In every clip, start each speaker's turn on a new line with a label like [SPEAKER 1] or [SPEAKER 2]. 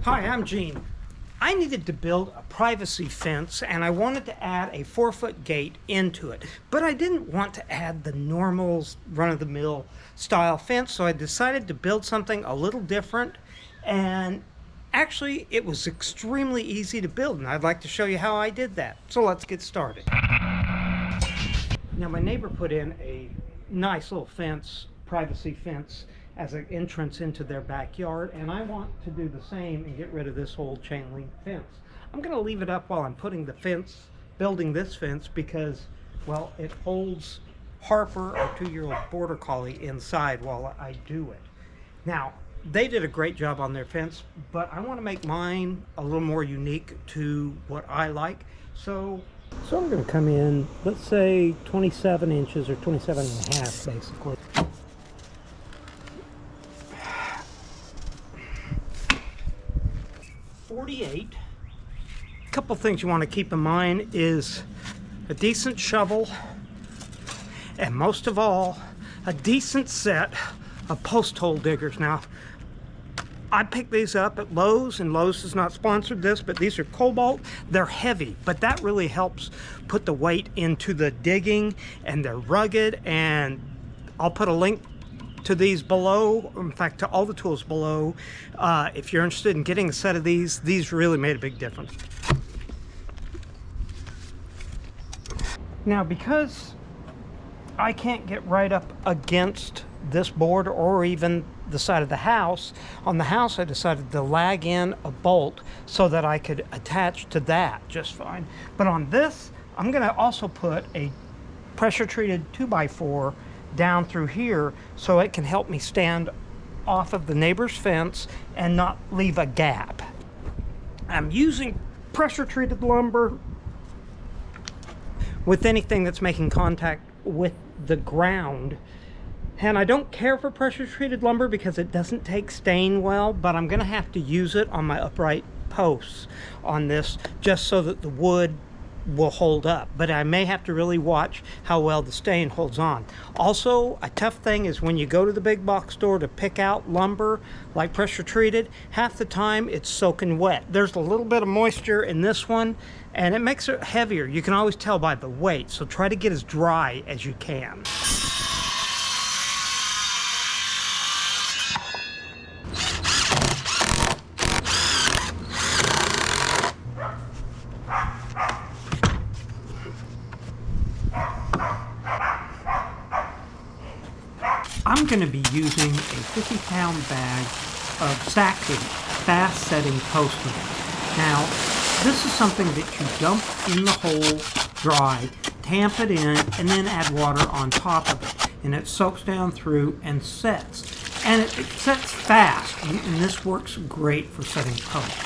[SPEAKER 1] Hi, I'm Gene. I needed to build a privacy fence and I wanted to add a 4-foot gate into it, but I didn't want to add the normal run-of-the-mill style fence, so I decided to build something a little different, and actually it was extremely easy to build, and I'd like to show you how I did that. So let's get started. Now my neighbor put in a nice little fence, privacy fence, as an entrance into their backyard, and I want to do the same and get rid of this whole chain link fence. I'm going to leave it up while I'm putting the fence, building this fence, because, well, it holds Harper, our 2-year-old border collie, inside while I do it. Now, they did a great job on their fence, but I want to make mine a little more unique to what I like. So I'm going to come in, let's say 27 inches or 27 and a half, basically. 48. A couple things you want to keep in mind is a decent shovel, and most of all, a decent set of post hole diggers. Now, I picked these up at Lowe's, and Lowe's has not sponsored this, but these are Cobalt. They're heavy, but that really helps put the weight into the digging, and they're rugged, and I'll put a link to these below, in fact to all the tools below. If you're interested in getting a set of these really made a big difference. Now, because I can't get right up against this board or even the side of the house, on the house I decided to lag in a bolt so that I could attach to that just fine. But on this, I'm going to also put a pressure treated 2x4 down through here so it can help me stand off of the neighbor's fence and not leave a gap. I'm using pressure treated lumber with anything that's making contact with the ground, and I don't care for pressure treated lumber because it doesn't take stain well, but I'm gonna have to use it on my upright posts on this just so that the wood will hold up, but I may have to really watch how well the stain holds on. Also, a tough thing is when you go to the big box store to pick out lumber like pressure treated, half the time it's soaking wet. There's a little bit of moisture in this one and it makes it heavier. You can always tell by the weight, so try to get as dry as you can. I'm going to be using a 50-pound bag of sacking, fast-setting post mix. Now, this is something that you dump in the hole dry, tamp it in, and then add water on top of it. And it soaks down through and sets. And it sets fast, and this works great for setting posts.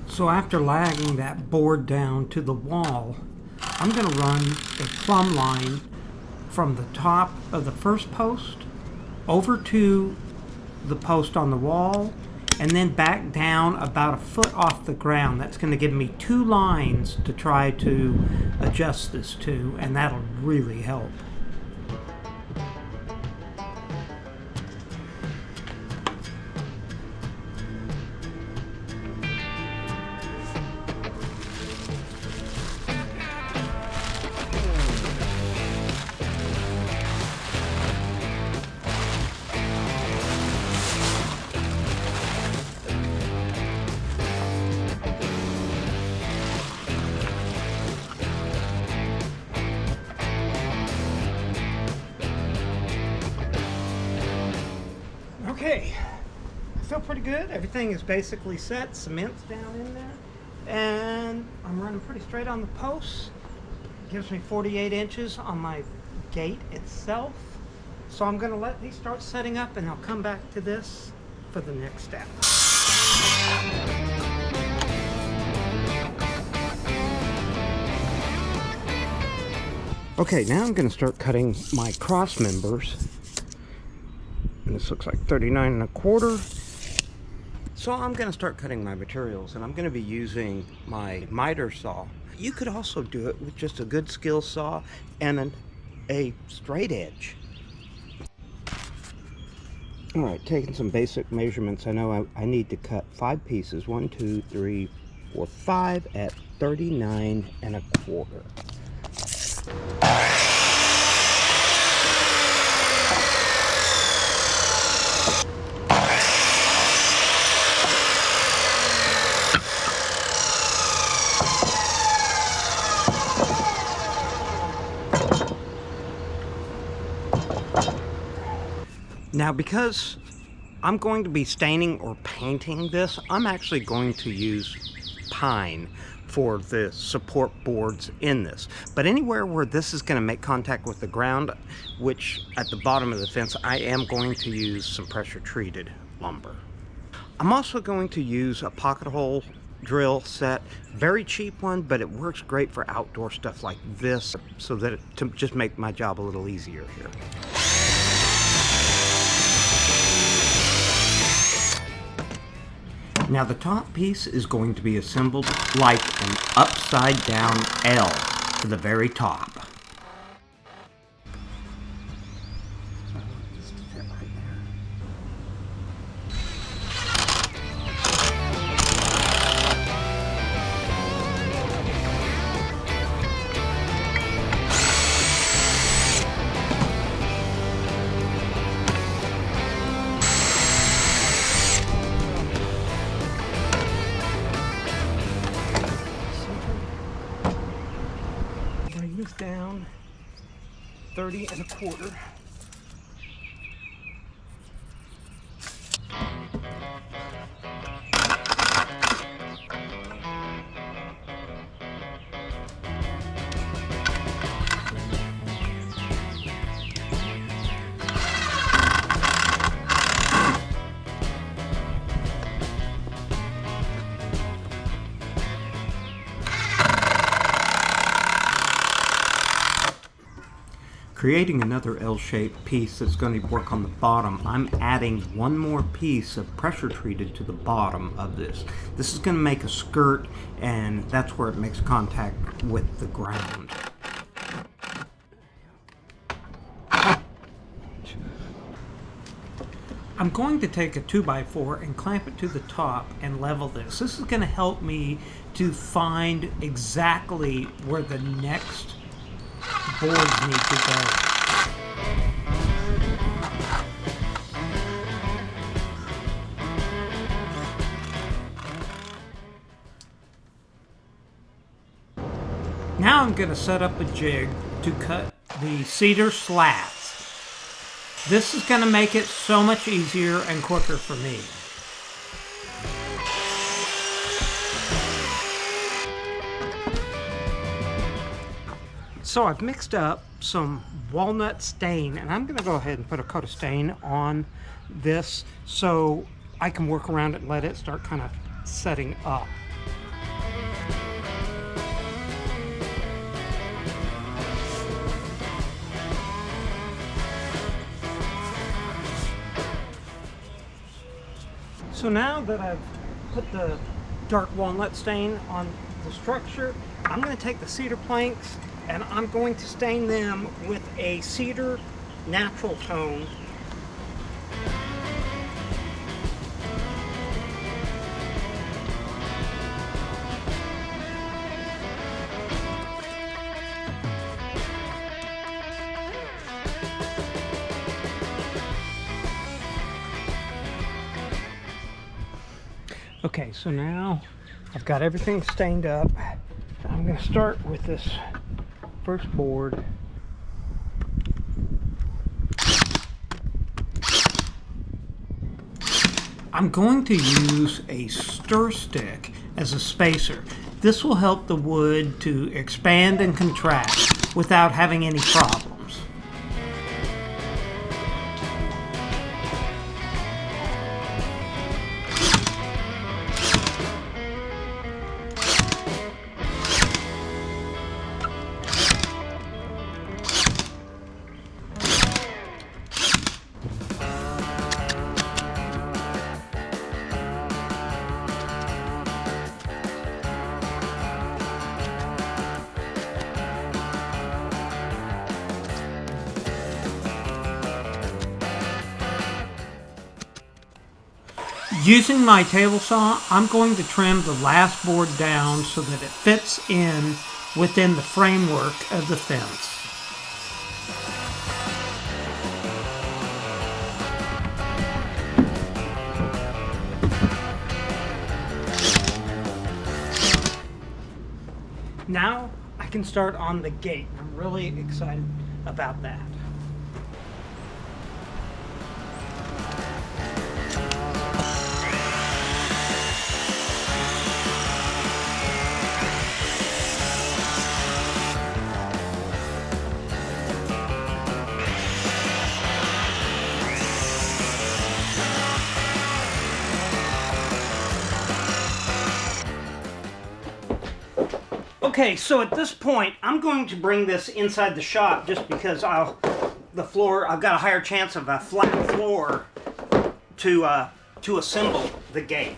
[SPEAKER 1] So after lagging that board down to the wall, I'm going to run a plumb line from the top of the first post over to the post on the wall and then back down about a foot off the ground. That's going to give me 2 lines to try to adjust this to, and that'll really help. Okay, feel pretty good. Everything is basically set. Cement's down in there. And I'm running pretty straight on the posts. It gives me 48 inches on my gate itself. So I'm going to let these start setting up, and I'll come back to this for the next step. Okay, now I'm going to start cutting my cross members. And this looks like 39 1/4. So I'm going to start cutting my materials, and I'm going to be using my miter saw. You could also do it with just a good skill saw and a straight edge. All right, taking some basic measurements. I know I need to cut 5 pieces, 1, 2, 3, 4, 5 at 39 1/4. Now, because I'm going to be staining or painting this, I'm actually going to use pine for the support boards in this. But anywhere where this is going to make contact with the ground, which at the bottom of the fence, I am going to use some pressure treated lumber. I'm also going to use a pocket hole drill set, very cheap one, but it works great for outdoor stuff like this, so that to just make my job a little easier here. Now the top piece is going to be assembled like an upside down L to the very top. Down 30 1/4. Creating another L-shaped piece that's going to work on the bottom, I'm adding one more piece of pressure treated to the bottom of this. This is going to make a skirt, and that's where it makes contact with the ground. I'm going to take a 2x4 and clamp it to the top and level this. This is going to help me to find exactly where the next boards need to go. Now I'm going to set up a jig to cut the cedar slats. This is going to make it so much easier and quicker for me. So I've mixed up some walnut stain, and I'm going to go ahead and put a coat of stain on this so I can work around it and let it start kind of setting up. So now that I've put the dark walnut stain on the structure, I'm going to take the cedar planks and I'm going to stain them with a cedar natural tone. Okay, so now I've got everything stained up. I'm going to start with this first board. I'm going to use a stir stick as a spacer. This will help the wood to expand and contract without having any problems. Using my table saw, I'm going to trim the last board down so that it fits in within the framework of the fence. Now I can start on the gate. I'm really excited about that. Okay, so at this point, I'm going to bring this inside the shop just because I've got a higher chance of a flat floor to assemble the gate.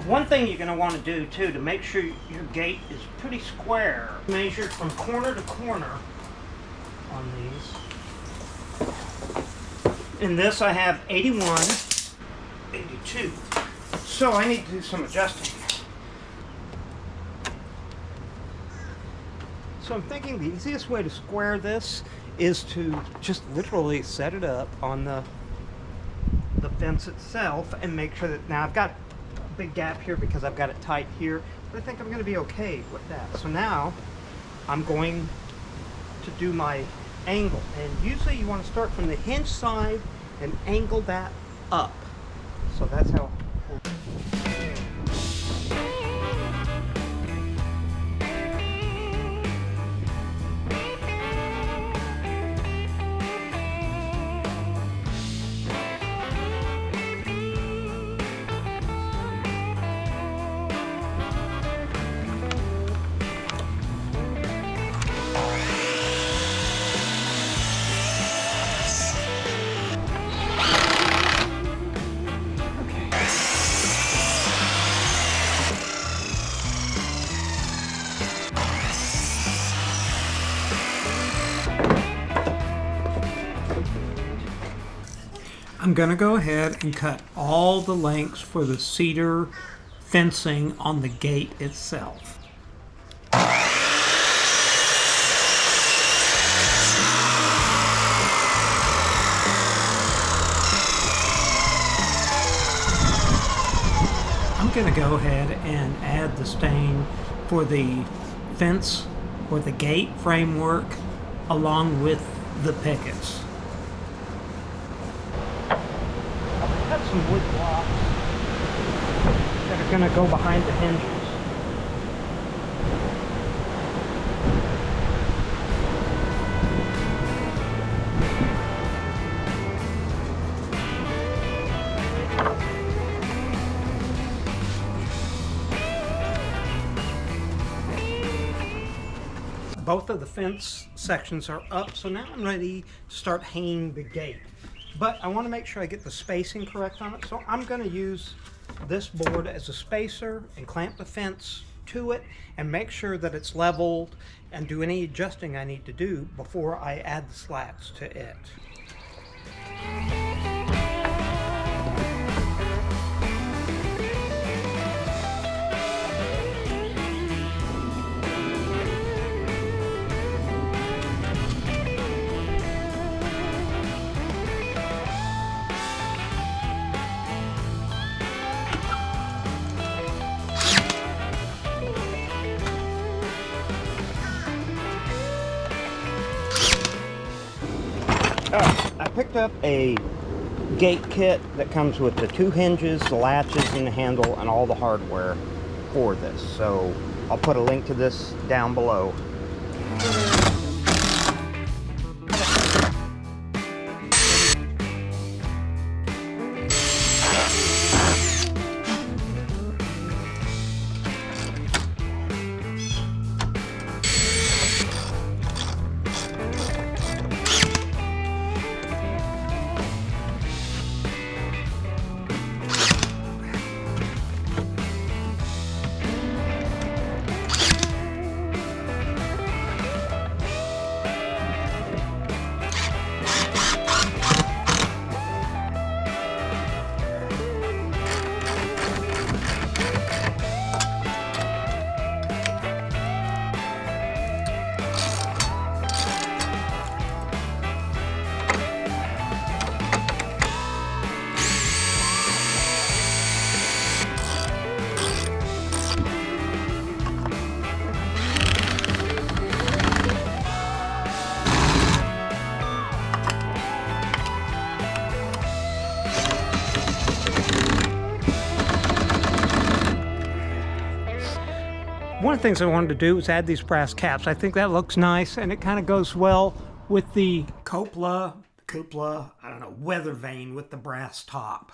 [SPEAKER 1] One thing you're going to want to do too to make sure your gate is pretty square, measure from corner to corner on these. In this I have 81, 82, so I need to do some adjusting. So I'm thinking the easiest way to square this is to just literally set it up on the fence itself and make sure that, now I've got big gap here because I've got it tight here, but I think I'm going to be okay with that. So now I'm going to do my angle, and usually you want to start from the hinge side and angle that up. So that's how. I'm going to go ahead and cut all the lengths for the cedar fencing on the gate itself. I'm going to go ahead and add the stain for the fence or the gate framework along with the pickets. Some wood blocks that are going to go behind the hinges. Both of the fence sections are up, so now I'm ready to start hanging the gate. But I want to make sure I get the spacing correct on it, so I'm going to use this board as a spacer and clamp the fence to it and make sure that it's leveled and do any adjusting I need to do before I add the slats to it. I picked up a gate kit that comes with the 2 hinges, the latches, and the handle, and all the hardware for this. So I'll put a link to this down below. One of the things I wanted to do was add these brass caps. I think that looks nice, and it kind of goes well with the cupola, I don't know, weather vane with the brass top.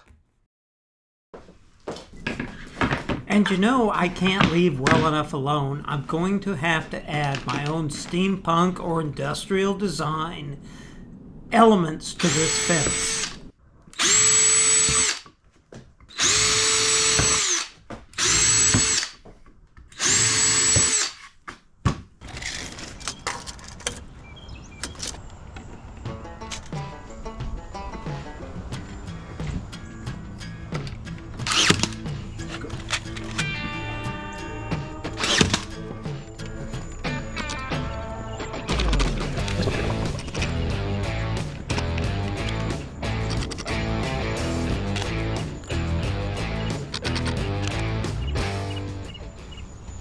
[SPEAKER 1] And you know, I can't leave well enough alone. I'm going to have to add my own steampunk or industrial design elements to this fence.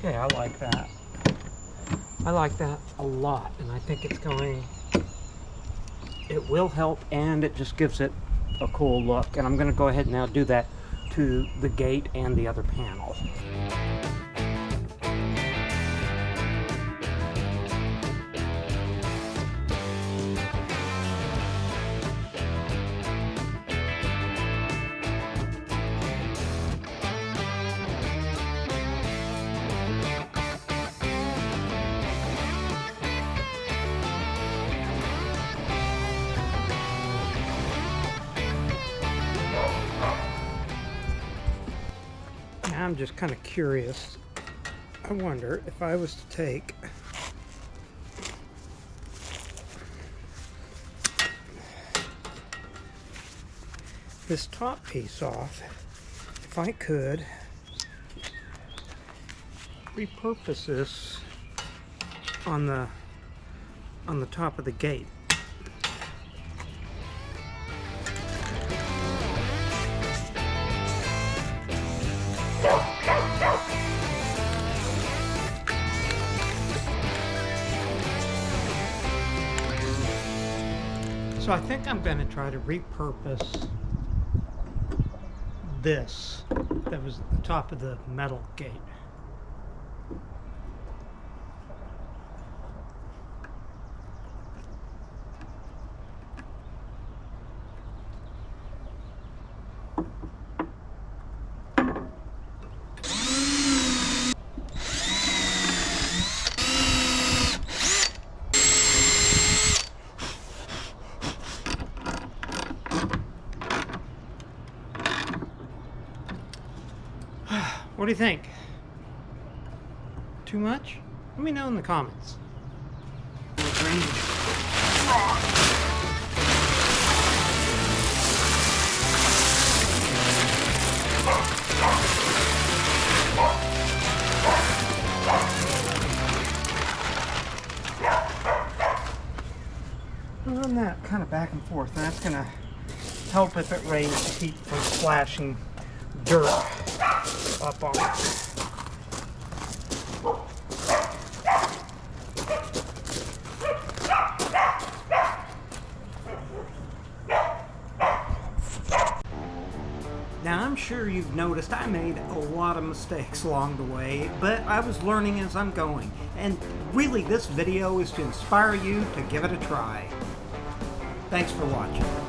[SPEAKER 1] Okay, I like that. I like that a lot, and I think it will help, and it just gives it a cool look. And I'm going to go ahead and now do that to the gate and the other panel. I'm just kind of curious. I wonder if I was to take this top piece off, if I could repurpose this on the top of the gate. So I think I'm going to try to repurpose this that was at the top of the metal gate. What do you think? Too much? Let me know in the comments. run that kind of back and forth, and that's going to help if it rains to keep from splashing dirt up on it. Now, I'm sure you've noticed I made a lot of mistakes along the way, but I was learning as I'm going. And really, this video is to inspire you to give it a try. Thanks for watching.